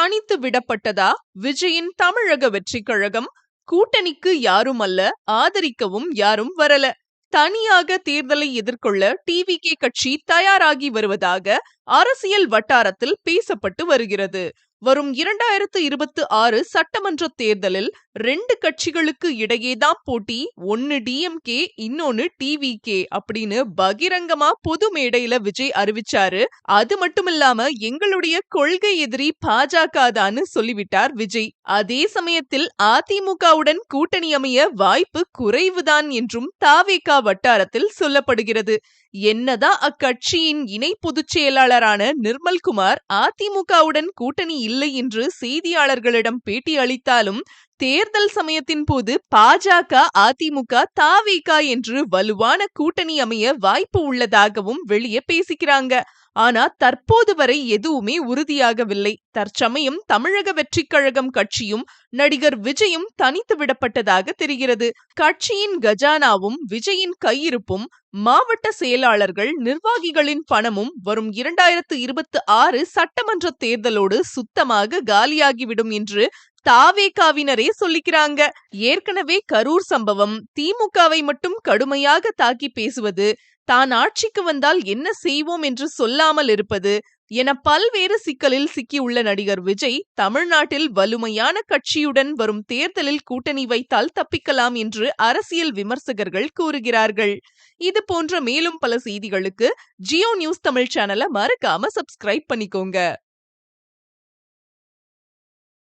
தனித்து விடப்பட்டதா விஜயின் தமிழக வெற்றிக் கழகம்? கூட்டணிக்கு யாரும் அல்ல, ஆதரிக்கவும் யாரும் வரல. தனியாக தேர்தலை எதிர்கொள்ள டிவிகே கட்சி தயாராகி வருவதாக அரசியல் வட்டாரத்தில் பேசப்பட்டு வருகிறது. வரும் 2026 சட்டமன்ற தேர்தலில் 2 கட்சிகளுக்கு இடையேதான் போட்டி. ஒன்னு டிஎம்கே, இன்னொன்னு டிவிகே அப்படின்னு பகிரங்கமா பொது மேடையில விஜய் அறிவிச்சாரு. அது மட்டும் இல்லாம எங்களுடைய கொள்கை எதிரி பாஜக தான்னு சொல்லிவிட்டார் விஜய். அதே சமயத்தில் அதிமுகவுடன் கூட்டணி அமைய வாய்ப்பு குறைவுதான் என்றும் தாவேகா வட்டாரத்தில் சொல்லப்படுகிறது. என்னதான் அக்கட்சியின் இணை பொதுச் செயலாளரான நிர்மல்குமார் அதிமுகவுடன் கூட்டணி இல்லை என்று செய்தியாளர்களிடம் பேட்டி அளித்தாலும், தேர்தல் சமயத்தின் போது பாஜக, அதிமுக, தாவேகா என்று வலுவான கூட்டணி அமைய வாய்ப்பு உள்ளதாகவும் வெளியே பேசிக்கிறாங்க. ஆனா தற்போது வரை எதுவுமே உறுதியாகவில்லை. தற்சமயம் தமிழக வெற்றிக் கழகம் கட்சியும் நடிகர் விஜயும் தனித்து விடப்பட்டதாக தெரிகிறது. கட்சியின் கஜானாவும் விஜயின் கையிருப்பும் மாவட்ட செயலாளர்கள், நிர்வாகிகளின் பணமும் வரும் 2026 சட்டமன்ற தேர்தலோடு சுத்தமாக காலியாகிவிடும் என்று தாவேகாவினரே சொல்லிக்கிறாங்க. ஏற்கனவே கரூர் சம்பவம், திமுகவை மட்டும் கடுமையாக தாக்கி பேசுவது, தான் ஆட்சிக்கு வந்தால் என்ன செய்வோம் என்று சொல்லாமல் இருப்பது என பல்வேறு சிக்கலில் சிக்கியுள்ள நடிகர் விஜய் தமிழ்நாட்டில் வலுமையான கட்சியுடன் வரும் தேர்தலில் கூட்டணி வைத்தால் தப்பிக்கலாம் என்று அரசியல் விமர்சகர்கள் கூறுகிறார்கள். இது போன்ற மேலும் பல செய்திகளுக்கு ஜியோ நியூஸ் தமிழ் சேனலை மறக்காம சப்ஸ்கிரைப் பண்ணிக்கோங்க.